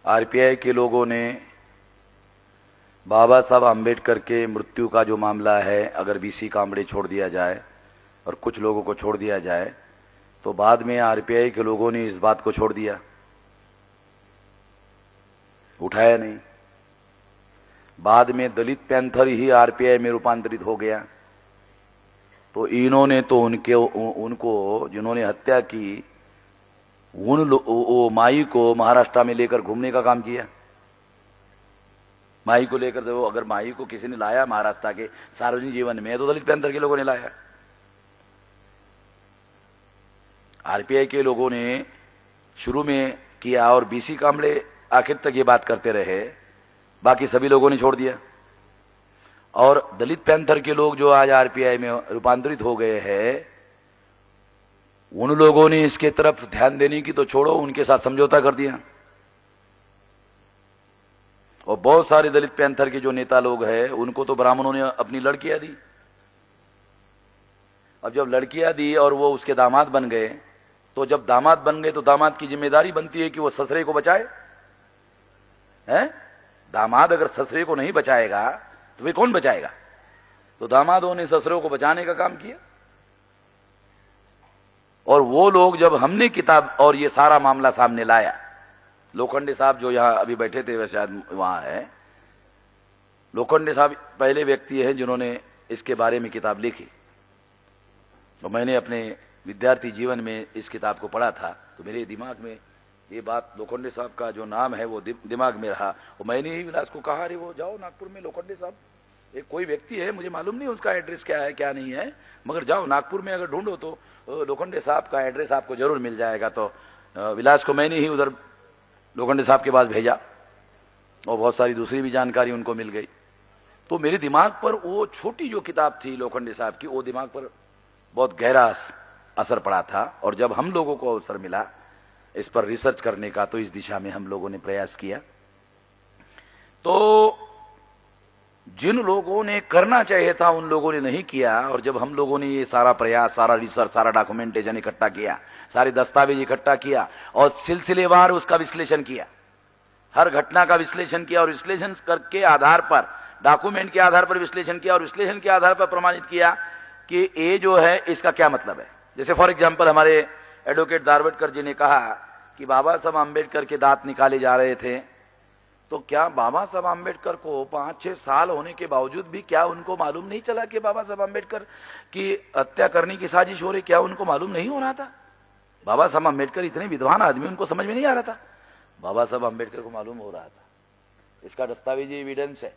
RPI के लोगों ने बाबा साहब आम्बेडकर के मृत्यु का जो मामला है, अगर बीसी कांबड़े छोड़ दिया जाए और कुछ लोगों को छोड़ दिया जाए, तो बाद में आरपीआई के लोगों ने इस बात को छोड़ दिया, उठाया नहीं। बाद में दलित पैंथर ही आरपीआई में रूपांतरित हो गया। तो इन्होंने तो उनको जिन्होंने हत्या की, वो माई को महाराष्ट्र में लेकर घूमने का काम किया। माई को लेकर, देखो, अगर माई को किसी ने लाया महाराष्ट्र के सार्वजनिक जीवन में, तो दलित पैंथर के लोगों ने लाया। आरपीआई के लोगों ने शुरू में किया और बीसी कांबड़े आखिर तक ये बात करते रहे, बाकी सभी लोगों ने छोड़ दिया। और दलित पैंथर के लोग जो आज आरपीआई में रूपांतरित हो गए हैं, उन लोगों ने इसके तरफ ध्यान देने की तो छोड़ो, उनके साथ समझौता कर दिया। और बहुत सारे दलित पैंथर के जो नेता लोग हैं, उनको तो ब्राह्मणों ने अपनी लड़कियां दी। अब जब लड़कियां दी और वो उसके दामाद बन गए, तो जब दामाद बन गए तो दामाद की जिम्मेदारी बनती है कि वो ससुरे को बचाए। हैं? दामाद अगर ससुरे को नहीं बचाएगा तो वे कौन बचाएगा? तो दामादों ने ससुरों को बचाने का काम किया। और वो लोग, जब हमने किताब और ये सारा मामला सामने लाया, लोखंडे साहब जो यहां अभी बैठे थे, वे शायद वहां है, लोखंडे साहब पहले व्यक्ति हैं जिन्होंने इसके बारे में किताब लिखी। तो मैंने अपने विद्यार्थी जीवन में इस किताब को पढ़ा था, तो मेरे दिमाग में ये बात, लोखंडे साहब का जो नाम है वो दिमाग में रहा। और मैंने ही विलास को कहा, अरे वो जाओ नागपुर में लोखंडे साहब, एक कोई व्यक्ति है, मुझे मालूम नहीं उसका एड्रेस क्या है क्या नहीं है, मगर जाओ नागपुर में अगर ढूंढो तो लोखंडे साहब का एड्रेस आपको जरूर मिल जाएगा। तो विलास को मैंने ही उधर लोखंडे साहब के पास भेजा और बहुत सारी दूसरी भी जानकारी उनको मिल गई। तो मेरे दिमाग पर वो छोटी जो किताब थी लोखंडे साहब की, वो दिमाग पर बहुत गहरा असर पड़ा था। और जब हम लोगों को अवसर मिला इस पर रिसर्च करने का, तो इस दिशा में हम लोगों ने प्रयास किया। तो जिन लोगों ने करना चाहिए था उन लोगों ने नहीं किया। और जब हम लोगों ने ये सारा प्रयास, सारा रिसर्च, सारा डॉक्यूमेंटेशन इकट्ठा किया, सारे दस्तावेज इकट्ठा किया और सिलसिलेवार उसका विश्लेषण किया, हर घटना का विश्लेषण किया, और विश्लेषण करके आधार पर, डॉक्यूमेंट के आधार पर विश्लेषण किया, और विश्लेषण के आधार पर प्रमाणित किया कि ये जो है इसका क्या मतलब है। जैसे फॉर एग्जाम्पल हमारे एडवोकेट दारवटकर जी ने कहा कि बाबा साहब आम्बेडकर के दांत निकाले जा रहे थे, तो क्या बाबा साहब आम्बेडकर को 5-6 साल होने के बावजूद भी क्या उनको मालूम नहीं चला कि बाबा साहब आम्बेडकर की हत्या करने की साजिश हो रही? क्या उनको मालूम नहीं हो रहा था? बाबा साहब आम्बेडकर इतने विद्वान आदमी, उनको समझ में नहीं आ रहा था? बाबा साहब आम्बेडकर को मालूम हो रहा था, इसका दस्तावेजी एविडेंस है।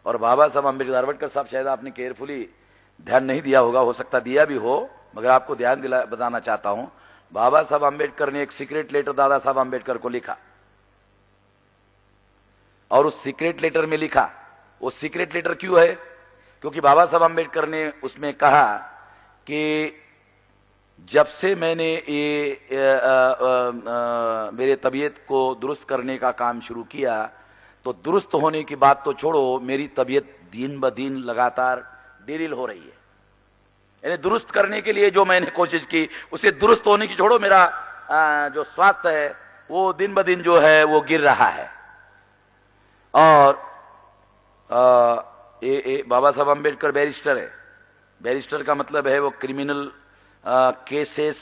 और बाबा साहब आम्बेडकर, दारवटकर साहब, शायद आपने केयरफुली ध्यान नहीं दिया होगा, हो सकता दिया भी हो, मगर आपको ध्यान बताना चाहता हूं। बाबा साहब आम्बेडकर ने एक सीक्रेट लेटर दादा साहब आम्बेडकर को लिखा, और उस सीक्रेट लेटर में लिखा, वो सीक्रेट लेटर क्यों है? क्योंकि बाबा साहब आम्बेडकर ने उसमें कहा कि जब से मैंने ये मेरे तबीयत को दुरुस्त करने का काम शुरू किया, तो दुरुस्त होने की बात तो छोड़ो, मेरी तबीयत दिन ब दिन लगातार डिरील हो रही है। यानी दुरुस्त करने के लिए जो मैंने कोशिश की, उसे दुरुस्त होने की छोड़ो, मेरा जो स्वास्थ्य है वो दिन ब दिन जो है वो गिर रहा है। और बाबा साहब आम्बेडकर बैरिस्टर है। बैरिस्टर का मतलब है वो क्रिमिनल केसेस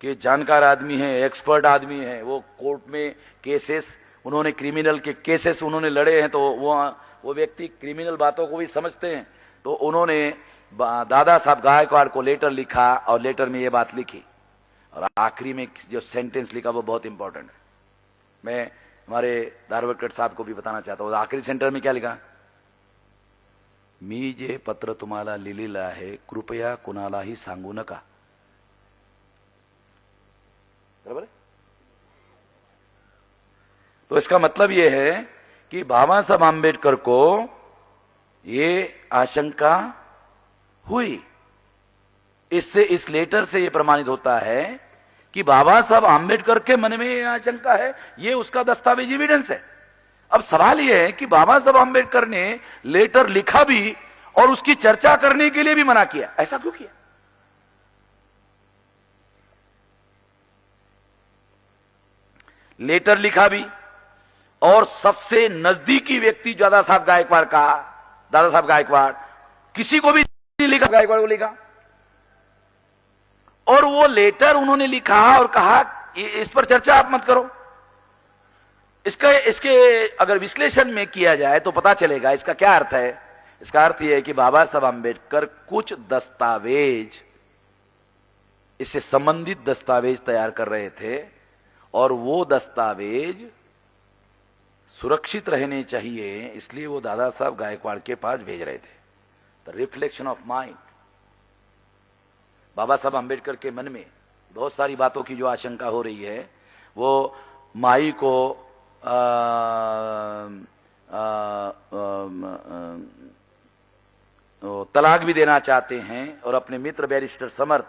के जानकार आदमी हैं, एक्सपर्ट आदमी हैं। वो कोर्ट में केसेस, उन्होंने क्रिमिनल के केसेस उन्होंने लड़े हैं, तो वो व्यक्ति क्रिमिनल बातों को भी समझते हैं। तो उन्होंने दादा साहब गायकवाड़ को लेटर लिखा, और लेटर में ये बात लिखी, और आखिरी में जो सेंटेंस लिखा वो बहुत इंपॉर्टेंट है। मैं हमारे दारवटकर साहब को भी बताना चाहता हूँ। आखिरी सेंटेंस में क्या लिखा? मी जे पत्र तुम्हाला लिहिलेलं आहे, कृपया कुणालाही सांगू नका। बराबर है? तो इसका मतलब यह है कि बाबा साहब आम्बेडकर को ये आशंका हुई। इससे, इस लेटर से यह प्रमाणित होता है कि बाबा साहब आम्बेडकर के मन में यह आशंका है, यह उसका दस्तावेजी एविडेंस है। अब सवाल यह है कि बाबा साहब आम्बेडकर ने लेटर लिखा भी और उसकी चर्चा करने के लिए भी मना किया, ऐसा क्यों किया? लेटर लिखा भी, और सबसे नजदीकी व्यक्ति दादा साहब गायकवाड़ का, दादा साहब गायकवाड़, किसी को भी नहीं लिखा, गायकवाड़ को लिखा। और वो लेटर उन्होंने लिखा और कहा इस पर चर्चा आप मत करो। इसके अगर विश्लेषण में किया जाए तो पता चलेगा इसका क्या अर्थ है। इसका अर्थ यह है कि बाबा साहब आंबेडकर कुछ दस्तावेज, इससे संबंधित दस्तावेज तैयार कर रहे थे और वो दस्तावेज सुरक्षित रहने चाहिए, इसलिए वो दादा साहब गायकवाड़ के पास भेज रहे थे। The reflection of mind. Baba Saheb Ambedkar के मन में बहुत सारी बातों की जो आशंका हो रही है, वो माई को तलाक भी देना चाहते हैं और अपने मित्र बैरिस्टर समर्थ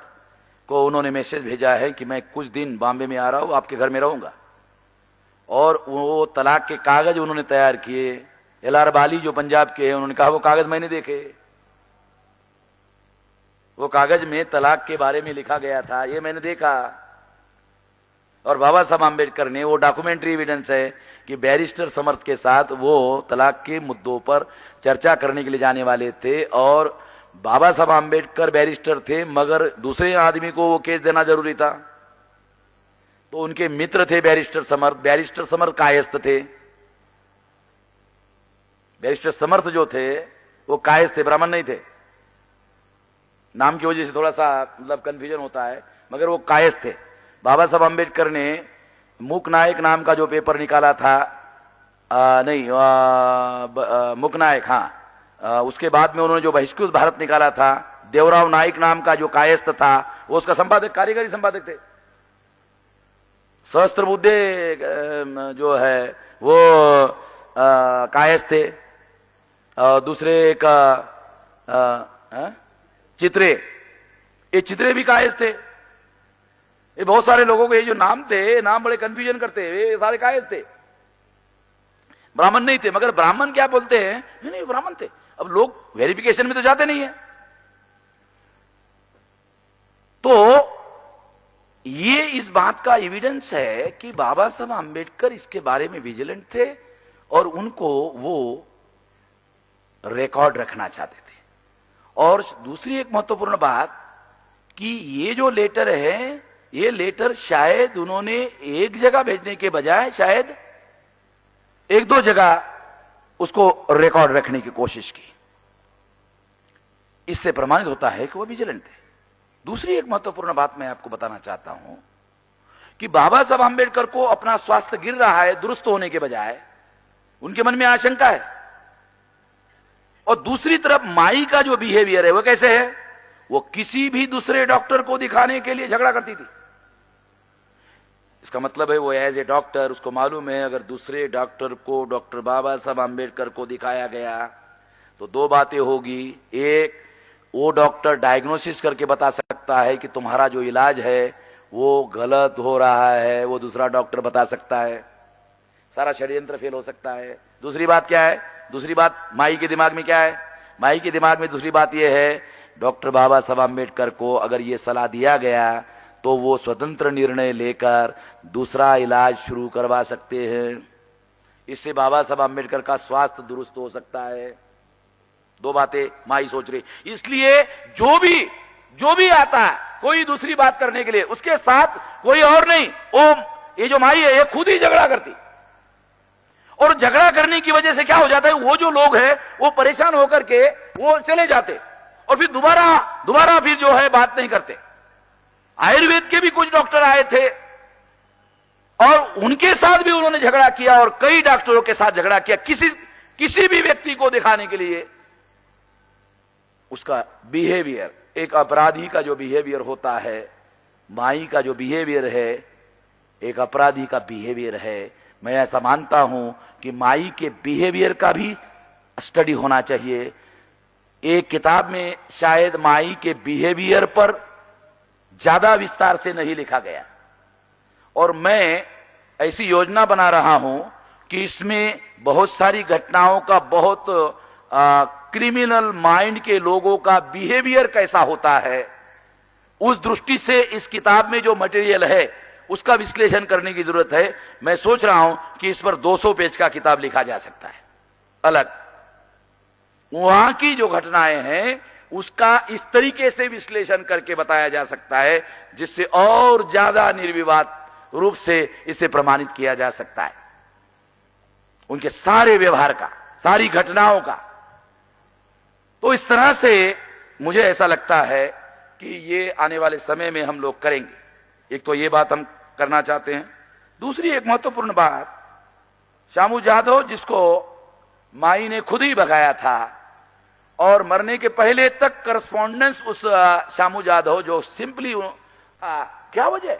को उन्होंने मैसेज भेजा है कि मैं कुछ दिन बॉम्बे में आ रहा हूं, आपके घर में रहूंगा। और वो तलाक के कागज उन्होंने तैयार किए। LR बाली जो पंजाब के हैं, उन्होंने कहा वो कागज मैंने देखे, वो कागज में तलाक के बारे में लिखा गया था, ये मैंने देखा। और बाबा साहब आंबेडकर ने, वो डॉक्यूमेंट्री एविडेंस है कि बैरिस्टर समर्थ के साथ वो तलाक के मुद्दों पर चर्चा करने के लिए जाने वाले थे। और बाबा साहब आंबेडकर बैरिस्टर थे, मगर दूसरे आदमी को वो केस देना जरूरी था, तो उनके मित्र थे बैरिस्टर समर्थ। बैरिस्टर समर्थ कायस्थ थे, बैरिस्टर समर्थ जो थे वो कायस्थ थे, ब्राह्मण नहीं थे। नाम की वजह से थोड़ा सा मतलब कंफ्यूजन होता है, मगर वो कायस्थ थे। बाबा साहब आंबेडकर ने मूक नायक नाम का जो पेपर निकाला था, मूक नायक, हाँ, उसके बाद में उन्होंने जो बहिष्कृत भारत निकाला था, देवराव नाइक नाम का जो कायस्थ था, वो उसका संपादक, कार्यकारी संपादक थे। सहस्त्र बुद्धे जो है वो कायस्थ थे। दूसरे का चित्रे, ये चित्रे भी कायस्थ थे। ये बहुत सारे लोगों के ये जो नाम थे, नाम बड़े कंफ्यूजन करते हैं, ये सारे कायस्थ थे, ब्राह्मण नहीं थे। मगर ब्राह्मण क्या बोलते हैं, नहीं नहीं ब्राह्मण थे। अब लोग वेरिफिकेशन में तो जाते नहीं है। तो ये इस बात का एविडेंस है कि बाबा साहब आंबेडकर इसके बारे में विजिलेंट थे और उनको वो रिकॉर्ड रखना चाहते थे। और दूसरी एक महत्वपूर्ण बात कि ये जो लेटर है, ये लेटर शायद उन्होंने एक जगह भेजने के बजाय शायद एक दो जगह उसको रिकॉर्ड रखने की कोशिश की। इससे प्रमाणित होता है कि वो विजिलेंट थे। दूसरी एक महत्वपूर्ण बात मैं आपको बताना चाहता हूं कि बाबा साहब आंबेडकर को अपना स्वास्थ्य गिर रहा है दुरुस्त होने के बजाय, उनके मन में आशंका है। और दूसरी तरफ माई का जो बिहेवियर है वो कैसे है, वो किसी भी दूसरे डॉक्टर को दिखाने के लिए झगड़ा करती थी। इसका मतलब है वो एज ए डॉक्टर, उसको मालूम है अगर दूसरे डॉक्टर को डॉक्टर बाबा साहब आंबेडकर को दिखाया गया तो दो बातें होगी। एक, वो डॉक्टर डायग्नोसिस करके बता सकता है कि तुम्हारा जो इलाज है वो गलत हो रहा है, वो दूसरा डॉक्टर बता सकता है, सारा षड्यंत्र फेल हो सकता है। दूसरी बात क्या है, दूसरी बात माई के दिमाग में क्या है, माई के दिमाग में दूसरी बात यह है, डॉक्टर बाबा साहब आंबेडकर को अगर ये सलाह दिया गया तो वो स्वतंत्र निर्णय लेकर दूसरा इलाज शुरू करवा सकते हैं। इससे बाबा साहब आंबेडकर का स्वास्थ्य दुरुस्त हो सकता है। दो बातें माई सोच रही। इसलिए जो भी आता है कोई दूसरी बात करने के लिए, उसके साथ कोई और नहीं, ये जो माई है ये खुद ही झगड़ा करती। और झगड़ा करने की वजह से क्या हो जाता है, वो जो लोग हैं वो परेशान होकर के वो चले जाते और फिर दोबारा फिर जो है बात नहीं करते। आयुर्वेद के भी कुछ डॉक्टर आए थे और उनके साथ भी उन्होंने झगड़ा किया और कई डॉक्टरों के साथ झगड़ा किया। किसी भी व्यक्ति को दिखाने के लिए उसका बिहेवियर, एक अपराधी का जो बिहेवियर होता है, माई का जो बिहेवियर है एक अपराधी का बिहेवियर है। मैं ऐसा मानता हूं कि माई के बिहेवियर का भी स्टडी होना चाहिए। एक किताब में शायद माई के बिहेवियर पर ज्यादा विस्तार से नहीं लिखा गया और मैं ऐसी योजना बना रहा हूं कि इसमें बहुत सारी घटनाओं का, बहुत क्रिमिनल माइंड के लोगों का बिहेवियर कैसा होता है, उस दृष्टि से इस किताब में जो मटेरियल है उसका विश्लेषण करने की जरूरत है। मैं सोच रहा हूं कि इस पर 200 पेज का किताब लिखा जा सकता है अलग। वहां की जो घटनाएं हैं उसका इस तरीके से विश्लेषण करके बताया जा सकता है जिससे और ज्यादा निर्विवाद रूप से इसे प्रमाणित किया जा सकता है, उनके सारे व्यवहार का, सारी घटनाओं का। तो इस तरह से मुझे ऐसा लगता है कि ये आने वाले समय में हम लोग करेंगे। एक तो ये बात हम करना चाहते हैं। दूसरी एक महत्वपूर्ण बात, श्यामू जाधव जिसको माई ने खुद ही भगाया था और मरने के पहले तक करस्पॉन्डेंस उस श्यामू जाधव जो सिंपली क्या वजह,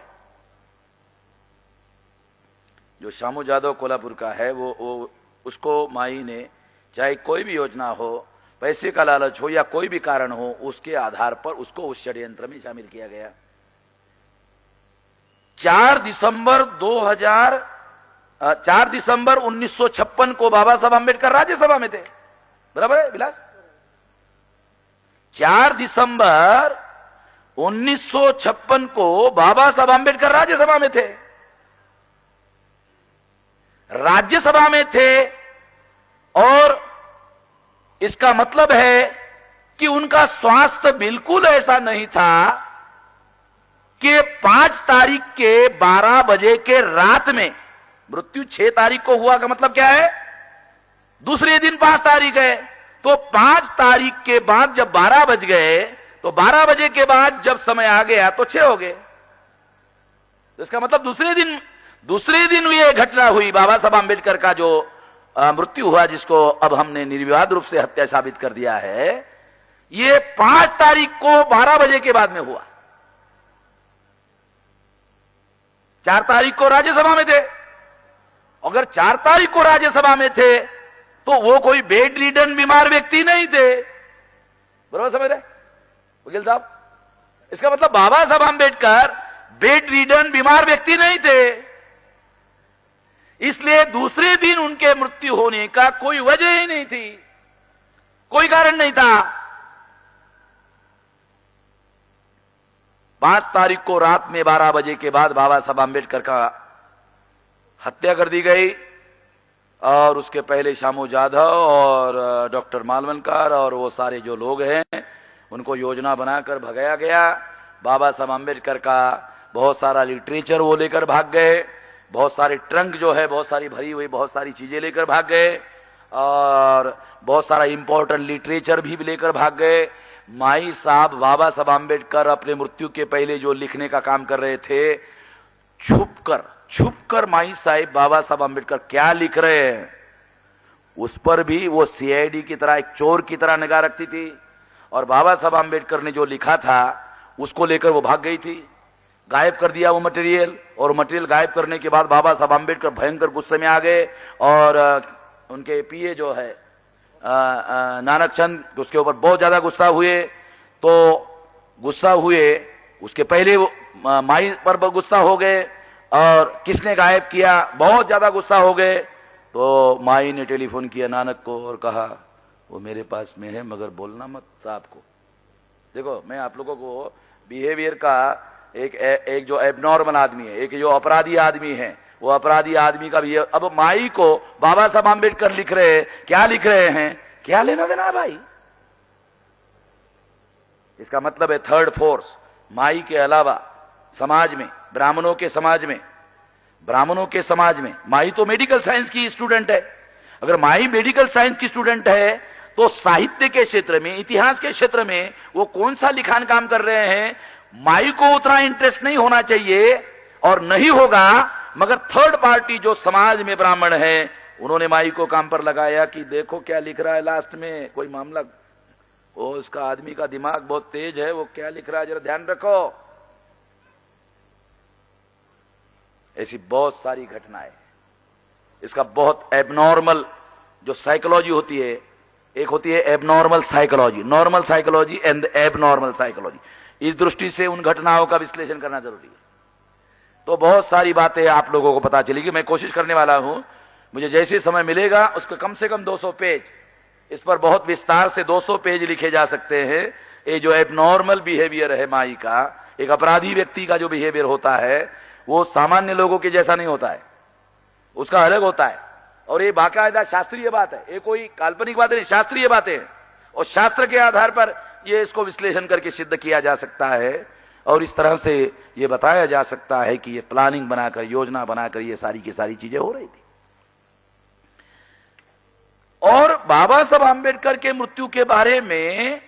जो श्यामू जाधव कोल्हापुर का है वो उसको माई ने चाहे कोई भी योजना हो, पैसे का लालच हो या कोई भी कारण हो, उसके आधार पर उसको उस षड्यंत्र में शामिल किया गया। 4 दिसंबर 1956 को बाबा साहब आंबेडकर राज्यसभा में थे, बराबर है विलास? 4 दिसंबर 1956 को बाबा साहब आंबेडकर राज्यसभा में थे। राज्यसभा में थे और इसका मतलब है कि उनका स्वास्थ्य बिल्कुल ऐसा नहीं था कि 5 तारीख के 12 बजे के रात में, मृत्यु 6 तारीख को हुआ का मतलब क्या है, दूसरे दिन 5 तारीख है, तो 5 तारीख के बाद जब 12 बज गए तो 12 बजे के बाद जब समय आ गया तो 6 हो गए। तो इसका मतलब दूसरे दिन ये घटना हुई, बाबा साहब आंबेडकर का जो मृत्यु हुआ, जिसको अब हमने निर्विवाद रूप से हत्या साबित कर दिया है, ये 5 तारीख को 12 बजे के बाद में हुआ। 4 तारीख को राज्यसभा में थे। अगर 4 तारीख को राज्यसभा में थे तो वो कोई बेड रिडन बीमार व्यक्ति नहीं थे, बराबर समझ रहे वकील साहब? इसका मतलब बाबा साहब आंबेडकर बेड रिडन बीमार व्यक्ति नहीं थे, इसलिए दूसरे दिन उनके मृत्यु होने का कोई वजह ही नहीं थी, कोई कारण नहीं था। 5 तारीख को रात में 12 बजे के बाद बाबा साहब आंबेडकर का हत्या कर दी गई और उसके पहले श्यामू जाधव और डॉक्टर मालवणकर और वो सारे जो लोग हैं उनको योजना बनाकर भगाया गया। बाबा साहब आंबेडकर का बहुत सारा लिटरेचर वो लेकर भाग गए, बहुत सारे ट्रंक जो है बहुत सारी भरी हुई बहुत सारी चीजें लेकर भाग गए और बहुत सारा इंपॉर्टेंट लिटरेचर भी लेकर भाग गए। माई साहब बाबा साहब आंबेडकर अपने मृत्यु के पहले जो लिखने का काम कर रहे थे, छुपकर माई साहब बाबा साहब आंबेडकर क्या लिख रहे हैं उस पर भी वो सीआईडी की तरह, एक चोर की तरह निगाह रखती थी। और बाबा साहब आंबेडकर ने जो लिखा था उसको लेकर वो भाग गई थी, गायब कर दिया वो मटेरियल। और मटेरियल गायब करने के बाद बाबा साहब आंबेडकर भयंकर गुस्से में आ गए और उनके पीए जो है नानक चंद, उसके ऊपर बहुत ज्यादा गुस्सा हुए। तो गुस्सा हुए उसके पहले वो माई पर गुस्सा हो गए और किसने गायब किया, बहुत ज्यादा गुस्सा हो गए। तो माई ने टेलीफोन किया नानक को और कहा वो मेरे पास में है मगर बोलना मत साहब को। देखो मैं आप लोगों को बिहेवियर का एक जो एबनॉर्मल आदमी है, एक जो अपराधी आदमी है, वो अपराधी आदमी का भी। अब माई को बाबा साहब आंबेडकर लिख रहे हैं, क्या लिख रहे हैं, क्या लेना देना है भाई? इसका मतलब है थर्ड फोर्स माई के अलावा समाज में, ब्राह्मणों के समाज में माई तो मेडिकल साइंस की स्टूडेंट है। अगर माई मेडिकल साइंस की स्टूडेंट है तो साहित्य के क्षेत्र में, इतिहास के क्षेत्र में वो कौन सा लिखान काम कर रहे हैं, माई को उतना इंटरेस्ट नहीं होना चाहिए और नहीं होगा। मगर थर्ड पार्टी जो समाज में ब्राह्मण है उन्होंने माई को काम पर लगाया कि देखो क्या लिख रहा है लास्ट में, कोई मामला, वो उसका आदमी का दिमाग बहुत तेज है, वो क्या लिख रहा है जरा ध्यान रखो। ऐसी बहुत सारी घटनाएं, इसका बहुत एबनॉर्मल जो साइकोलॉजी होती है, एक होती है abnormal psychology, normal psychology and abnormal psychology. इस दृष्टि से उन घटनाओं का विश्लेषण करना जरूरी है। तो बहुत सारी बातें आप लोगों को पता चलेगी। मैं कोशिश करने वाला हूं, मुझे जैसे समय मिलेगा उसको कम से कम 200 पेज, इस पर बहुत विस्तार से 200 पेज लिखे जा सकते हैं। ये जो एबनॉर्मल बिहेवियर है माई का, एक अपराधी व्यक्ति का जो बिहेवियर होता है, वो सामान्य लोगों के जैसा नहीं होता है, उसका अलग होता है। और ये बाकायदा शास्त्रीय बात है, ये कोई काल्पनिक बात नहीं, शास्त्रीय बातें हैं। और शास्त्र के आधार पर ये इसको विश्लेषण करके सिद्ध किया जा सकता है और इस तरह से ये बताया जा सकता है कि ये प्लानिंग बनाकर, योजना बनाकर ये सारी की सारी चीजें हो रही थी। और बाबा साहब आंबेडकर के मृत्यु के बारे में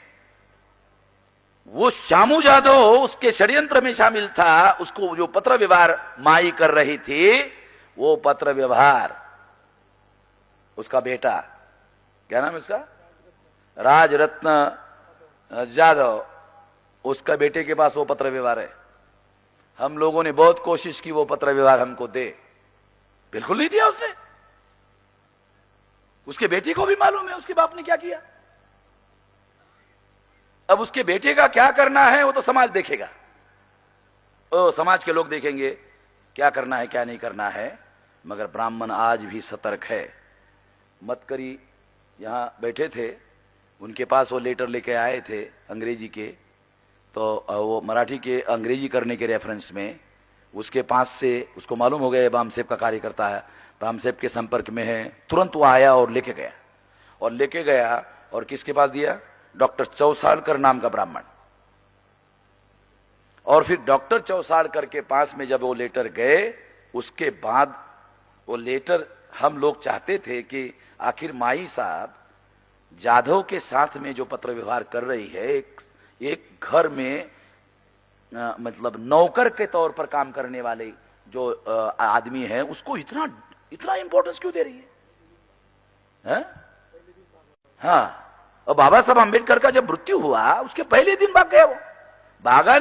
वो श्यामू जादव उसके षड्यंत्र में शामिल था, उसको जो पत्र व्यवहार माई कर रही थी, वो पत्र व्यवहार उसका बेटा, क्या नाम है उसका, राजरत्न जादव, उसका बेटे के पास वो पत्र व्यवहार है। हम लोगों ने बहुत कोशिश की वो पत्र व्यवहार हमको दे, बिल्कुल नहीं दिया उसने। उसके बेटे को भी मालूम है उसके बाप ने क्या किया। अब उसके बेटे का क्या करना है वो तो समाज देखेगा, ओ समाज के लोग देखेंगे क्या करना है क्या नहीं करना है। मगर ब्राह्मण आज भी सतर्क है। मतकरी यहां बैठे थे, उनके पास वो लेटर लेके आए थे अंग्रेजी के, तो वो मराठी के अंग्रेजी करने के रेफरेंस में उसके पास से उसको मालूम हो गया बामसेब का कार्यकर्ता है, बामसेब के संपर्क में है। तुरंत वो आया और लेके गया और किसके पास दिया, डॉक्टर चौसाड़कर नाम का ब्राह्मण। और फिर डॉक्टर चौसाड़कर के पास में जब वो लेटर गए, उसके बाद वो लेटर हम लोग चाहते थे कि आखिर माई साहब जाधव के साथ में जो पत्र व्यवहार कर रही है, एक घर में मतलब नौकर के तौर पर काम करने वाले जो आदमी है, उसको इतना इंपॉर्टेंस क्यों दे रही है? हाँ, और बाबा साहब आंबेडकर का जब मृत्यु हुआ उसके पहले दिन भाग गया। वो भागा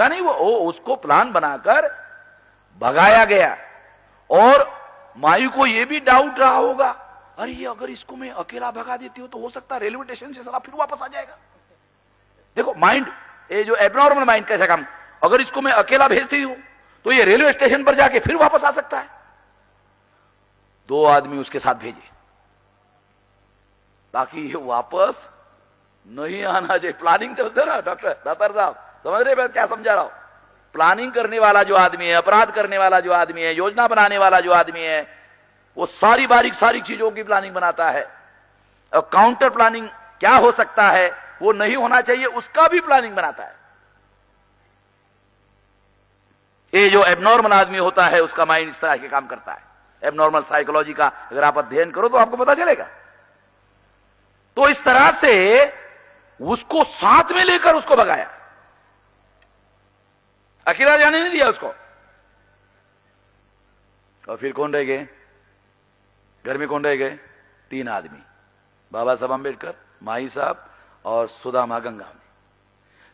नहीं, वो उसको प्लान बनाकर भगाया गया। और मायू को यह भी डाउट रहा होगा, अरे ये अगर इसको मैं अकेला भगा देती हूं तो हो सकता है रेलवे स्टेशन से साला फिर वापस आ जाएगा। देखो माइंड, ये जो एबनॉर्मल माइंड कैसा काम, अगर इसको मैं अकेला भेजती हूं तो ये रेलवे स्टेशन पर जाके फिर वापस आ सकता है। 2 आदमी उसके साथ भेजे ताकि ये वापस नहीं आना चाहिए। प्लानिंग चलते ना डॉक्टर दातार साहब, समझ रहे मैं क्या समझा रहा हूं? प्लानिंग करने वाला जो आदमी है, अपराध करने वाला जो आदमी है, योजना बनाने वाला जो आदमी है, वो सारी चीजों की प्लानिंग बनाता है। और काउंटर प्लानिंग क्या हो सकता है, वो नहीं होना चाहिए, उसका भी प्लानिंग बनाता है। ये जो एबनॉर्मल आदमी होता है उसका माइंड इस तरह के काम करता है। एबनॉर्मल साइकोलॉजी का अगर आप अध्ययन करो तो आपको पता चलेगा। तो इस तरह से उसको साथ में लेकर उसको भगाया, अकेला जाने नहीं दिया उसको। और फिर कौन रह गए घर में, कौन रह गए? 3 आदमी, बाबा साहब आंबेडकर, माई साहब और सुदामा गंगावने।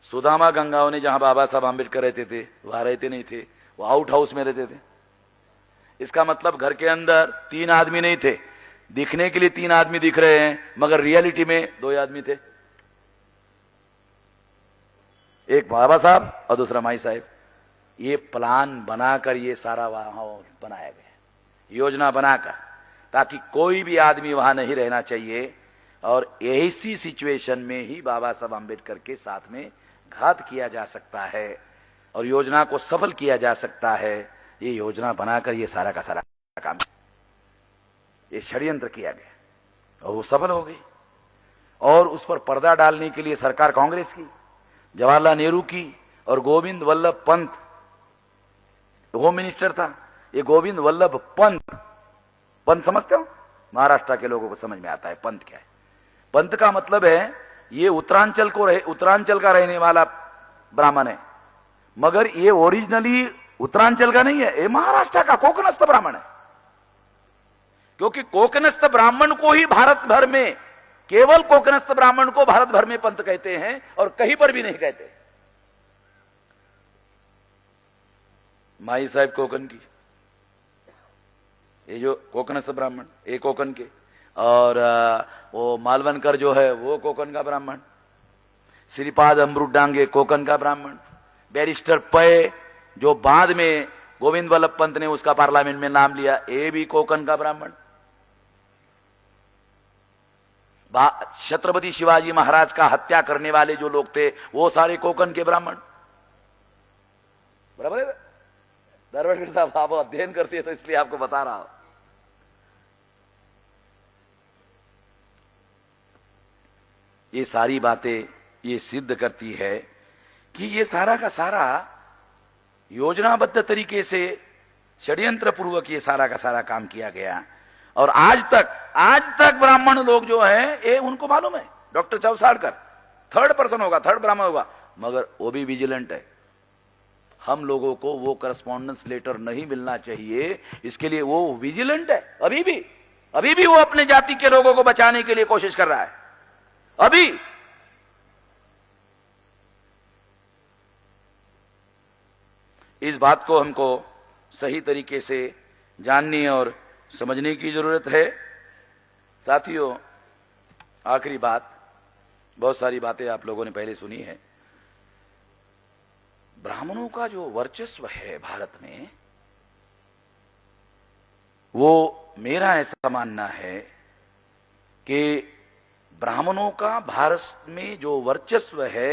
सुदामा गंगावने जहां बाबा साहब आंबेडकर रहते थे वहां रहते नहीं थे, वो आउट हाउस में रहते थे। इसका मतलब घर के अंदर 3 आदमी नहीं थे, दिखने के लिए 3 आदमी दिख रहे हैं मगर रियलिटी में 2 आदमी थे, एक बाबा साहब और दूसरा माई साहब। ये प्लान बनाकर ये सारा वहां बनाया गया, योजना बनाकर, ताकि कोई भी आदमी वहां नहीं रहना चाहिए। और ऐसी सिचुएशन में ही बाबा साहब आंबेडकर के साथ में घात किया जा सकता है और योजना को सफल किया जा सकता है। ये योजना बनाकर ये सारा का सारा काम, ये षड्यंत्र किया गया और वो सफल हो गई। और उस पर पर्दा डालने के लिए सरकार कांग्रेस की, जवाहरलाल नेहरू की और गोविंद वल्लभ पंत होम मिनिस्टर था। ये गोविंद वल्लभ पंत समझते हो? महाराष्ट्र के लोगों को समझ में आता है पंत क्या है। पंत का मतलब है ये उत्तरांचल का रहने वाला ब्राह्मण है, मगर ये ओरिजिनली उत्तरांचल का नहीं है, ये महाराष्ट्र का कोकणस्थ ब्राह्मण है। क्योंकि कोकणस्थ ब्राह्मण को ही भारत भर में, केवल कोकणस्थ ब्राह्मण को भारत भर में पंत कहते हैं और कहीं पर भी नहीं कहते। माई साहब कोकन की, ये जो कोकणस्थ ब्राह्मण, ये कोकन के, और वो मालवनकर जो है वो कोकन का ब्राह्मण, श्रीपाद अमृत डांगे कोकन का ब्राह्मण, बैरिस्टर पै जो बाद में गोविंद वल्लभ पंत ने उसका पार्लियामेंट में नाम लिया, ये भी कोकन का ब्राह्मण। छत्रपति शिवाजी महाराज का हत्या करने वाले जो लोग थे वो सारे कोकन के ब्राह्मण, बराबर है। धर्मेंद्र साहब आप अध्ययन करती है तो इसलिए आपको बता रहा हूं। ये सारी बातें ये सिद्ध करती है कि ये सारा का सारा योजनाबद्ध तरीके से षड्यंत्र पूर्वक ये सारा का सारा काम किया गया। और आज तक ब्राह्मण लोग जो हैं ये उनको मालूम है, डॉक्टर चौसाड़कर थर्ड पर्सन होगा, थर्ड ब्राह्मण होगा, मगर वो भी विजिलेंट है। हम लोगों को वो करस्पॉन्डेंस लेटर नहीं मिलना चाहिए, इसके लिए वो विजिलेंट है। अभी भी वो अपने जाति के लोगों को बचाने के लिए कोशिश कर रहा है। अभी इस बात को हमको सही तरीके से जानने और समझने की जरूरत है। साथियों, आखिरी बात, बहुत सारी बातें आप लोगों ने पहले सुनी है। ब्राह्मणों का जो वर्चस्व है भारत में, वो मेरा ऐसा मानना है कि ब्राह्मणों का भारत में जो वर्चस्व है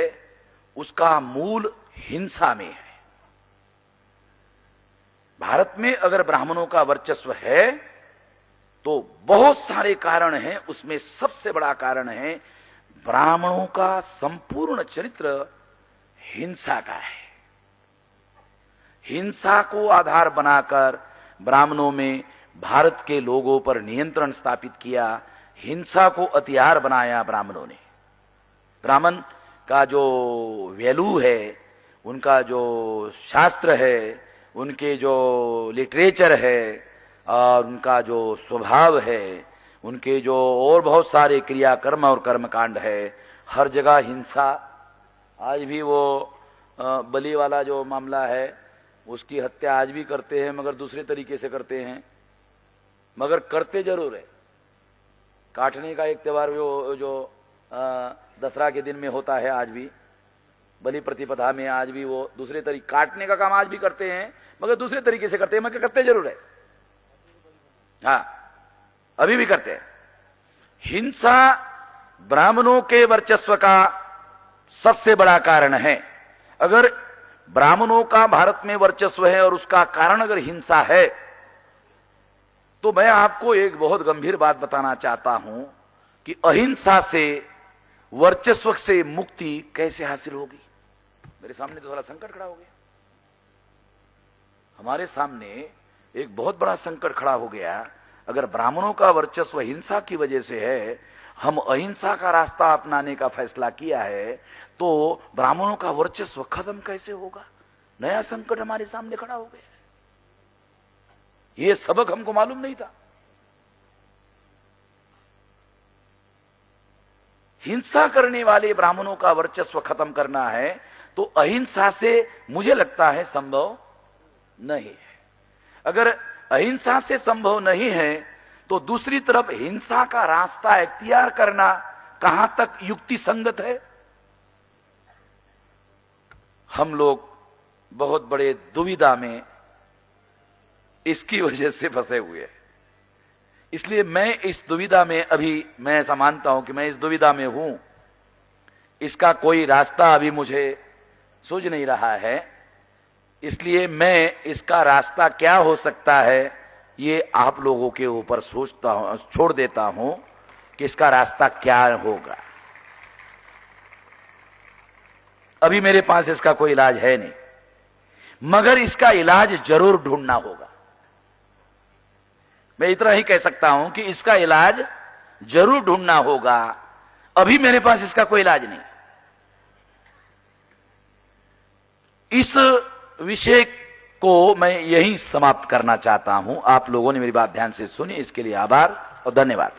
उसका मूल हिंसा में है। भारत में अगर ब्राह्मणों का वर्चस्व है तो बहुत सारे कारण हैं, उसमें सबसे बड़ा कारण है ब्राह्मणों का संपूर्ण चरित्र हिंसा का है। हिंसा को आधार बनाकर ब्राह्मणों में भारत के लोगों पर नियंत्रण स्थापित किया, हिंसा को हथियार बनाया ब्राह्मणों ने। ब्राह्मण का जो वैल्यू है, उनका जो शास्त्र है, उनके जो लिटरेचर है और उनका जो स्वभाव है, उनके जो और बहुत सारे क्रियाकर्म और कर्मकांड है, हर जगह हिंसा। आज भी वो बलि वाला जो मामला है उसकी हत्या आज भी करते हैं, मगर दूसरे तरीके से करते हैं, मगर करते जरूर है। काटने का एक त्योहार जो दसरा के दिन में होता है, आज भी बलि प्रतिपदा में आज भी वो दूसरे तरीके, काटने का काम आज भी करते हैं मगर दूसरे तरीके से करते हैं, मगर करते जरूर है। हाँ, अभी भी करते हैं। हिंसा ब्राह्मणों के वर्चस्व का सबसे बड़ा कारण है। अगर ब्राह्मणों का भारत में वर्चस्व है और उसका कारण अगर हिंसा है, तो मैं आपको एक बहुत गंभीर बात बताना चाहता हूं कि अहिंसा से, वर्चस्व से मुक्ति कैसे हासिल होगी। मेरे सामने तो थोड़ा संकट खड़ा हो गया। हमारे सामने एक बहुत बड़ा संकट खड़ा हो गया। अगर ब्राह्मणों का वर्चस्व हिंसा की वजह से है, हम अहिंसा का रास्ता अपनाने का फैसला किया है, तो ब्राह्मणों का वर्चस्व खत्म कैसे होगा। नया संकट हमारे सामने खड़ा हो गया। यह सबक हमको मालूम नहीं था। हिंसा करने वाले ब्राह्मणों का वर्चस्व खत्म करना है तो अहिंसा से मुझे लगता है संभव नहीं है। अगर अहिंसा से संभव नहीं है तो दूसरी तरफ हिंसा का रास्ता इख्तियार करना कहां तक युक्ति संगत है। हम लोग बहुत बड़े दुविधा में इसकी वजह से फंसे हुए हैं। इसलिए मैं इस दुविधा में अभी, मैं ऐसा मानता हूं कि मैं इस दुविधा में हूं। इसका कोई रास्ता अभी मुझे सूझ नहीं रहा है। इसलिए मैं इसका रास्ता क्या हो सकता है ये आप लोगों के ऊपर सोचता हूं, छोड़ देता हूं कि इसका रास्ता क्या होगा। अभी मेरे पास इसका कोई इलाज है नहीं, मगर इसका इलाज जरूर ढूंढना होगा। मैं इतना ही कह सकता हूं कि इसका इलाज जरूर ढूंढना होगा। अभी मेरे पास इसका कोई इलाज नहीं। इस विषय को मैं यहीं समाप्त करना चाहता हूं। आप लोगों ने मेरी बात ध्यान से सुनी, इसके लिए आभार और धन्यवाद।